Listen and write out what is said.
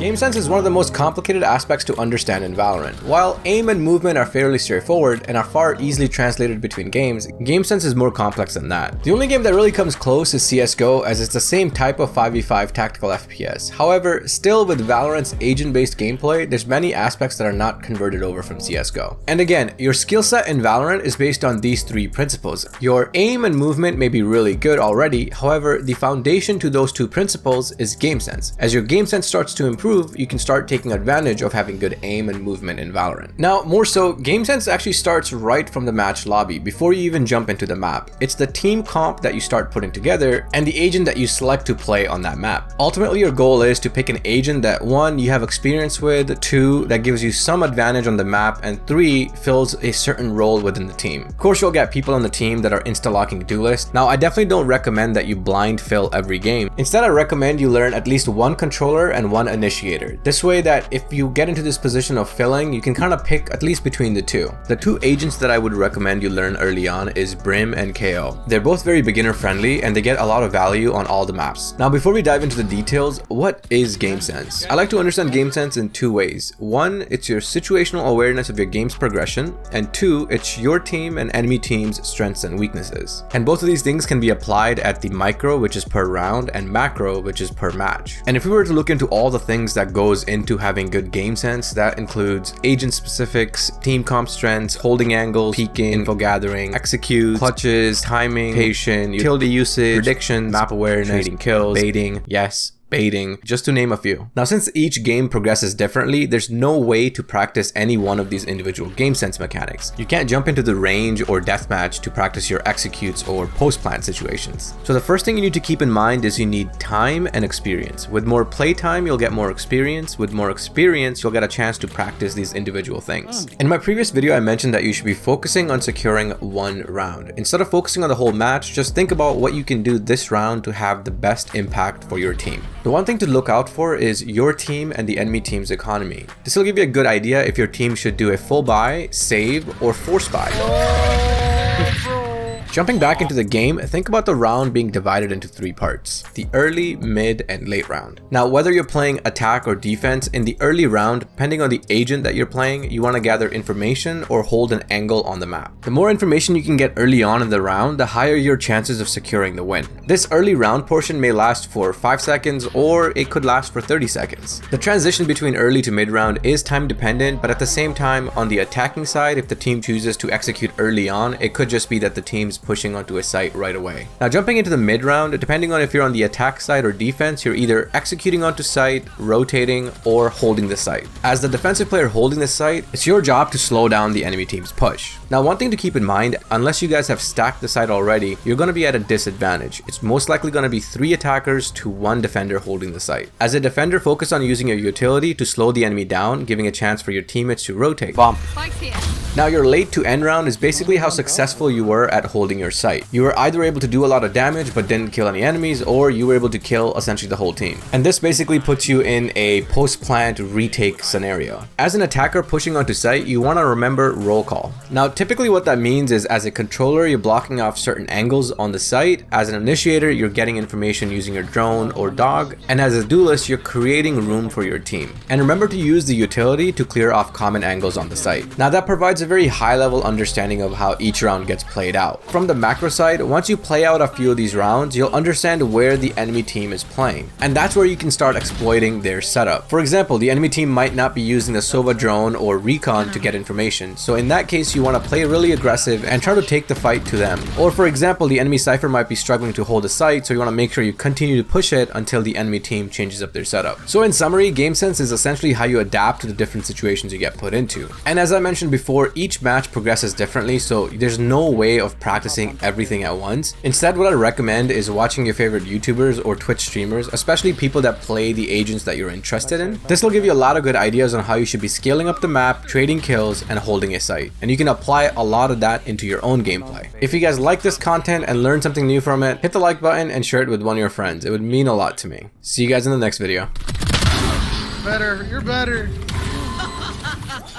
Gamesense is one of the most complicated aspects to understand in Valorant. While aim and movement are fairly straightforward and are far easily translated between games, Gamesense is more complex than that. The only game that really comes close is CSGO, as it's the same type of 5v5 tactical FPS. However, still with Valorant's agent-based gameplay, there's many aspects that are not converted over from CSGO. And again, your skill set in Valorant is based on these three principles. Your aim and movement may be really good already, however, the foundation to those two principles is Gamesense. As your Gamesense starts to improve, you can start taking advantage of having good aim and movement in Valorant. Now, more so, Gamesense actually starts right from the match lobby before you even jump into the map. It's the team comp that you start putting together and the agent that you select to play on that map. Ultimately, your goal is to pick an agent that 1, you have experience with, 2, that gives you some advantage on the map, and 3, fills a certain role within the team. Of course, you'll get people on the team that are insta-locking duelists. Now, I definitely don't recommend that you blind fill every game. Instead, I recommend you learn at least one controller and one initiator. This way that if you get into this position of filling, you can kind of pick at least between the two. The two agents that I would recommend you learn early on is Brim and KO. They're both very beginner friendly and they get a lot of value on all the maps. Now, before we dive into the details, what is Gamesense? I like to understand Gamesense in two ways. 1, it's your situational awareness of your game's progression, and 2, it's your team and enemy team's strengths and weaknesses. And both of these things can be applied at the micro, which is per round, and macro, which is per match. And if we were to look into all the things that goes into having good game sense, that includes agent specifics, team comp strengths, holding angles, peeking, info gathering, execute, clutches, timing, patient, utility usage, prediction, map awareness, trading kills, baiting, yes, baiting, just to name a few. Now, since each game progresses differently, there's no way to practice any one of these individual game sense mechanics. You can't jump into the range or deathmatch to practice your executes or post-plant situations. So the first thing you need to keep in mind is you need time and experience. With more playtime, you'll get more experience. With more experience, you'll get a chance to practice these individual things. In my previous video, I mentioned that you should be focusing on securing one round. Instead of focusing on the whole match, just think about what you can do this round to have the best impact for your team. The one thing to look out for is your team and the enemy team's economy. This will give you a good idea if your team should do a full buy, save, or force buy. Jumping back into the game, think about the round being divided into 3 parts: the early, mid, and late round. Now, whether you're playing attack or defense, in the early round, depending on the agent that you're playing, you want to gather information or hold an angle on the map. The more information you can get early on in the round, the higher your chances of securing the win. This early round portion may last for 5 seconds, or it could last for 30 seconds. The transition between early to mid round is time dependent, but at the same time, on the attacking side, if the team chooses to execute early on, it could just be that the team's pushing onto a site right away. Now, jumping into the mid round, depending on if you're on the attack side or defense, you're either executing onto site, rotating, or holding the site. As the defensive player holding the site, it's your job to slow down the enemy team's push. Now, one thing to keep in mind, unless you guys have stacked the site already, you're going to be at a disadvantage. It's most likely going to be 3 attackers to 1 defender holding the site. As a defender, focus on using your utility to slow the enemy down, giving a chance for your teammates to rotate. Bomb. Now, your late to end round is basically how successful you were at holding your site. You were either able to do a lot of damage but didn't kill any enemies, or you were able to kill essentially the whole team. And this basically puts you in a post-plant retake scenario. As an attacker pushing onto site, you want to remember roll call. Now, typically what that means is as a controller, you're blocking off certain angles on the site. As an initiator, you're getting information using your drone or dog. And as a duelist, you're creating room for your team. And remember to use the utility to clear off common angles on the site. Now, that provides a very high level understanding of how each round gets played out. From the macro side, once you play out a few of these rounds, you'll understand where the enemy team is playing. And that's where you can start exploiting their setup. For example, the enemy team might not be using the Sova drone or recon to get information. So in that case, you want to play really aggressive and try to take the fight to them. Or for example, the enemy Cypher might be struggling to hold a site, so you want to make sure you continue to push it until the enemy team changes up their setup. So in summary, Gamesense is essentially how you adapt to the different situations you get put into. And as I mentioned before, each match progresses differently, so there's no way of practicing everything at once. Instead, what I recommend is watching your favorite YouTubers or Twitch streamers, especially people that play the agents that you're interested in. This will give you a lot of good ideas on how you should be scaling up the map, trading kills, and holding a site. And you can apply a lot of that into your own gameplay. If you guys like this content and learned something new from it, hit the like button and share it with one of your friends. It would mean a lot to me. See you guys in the next video. Better, you're better.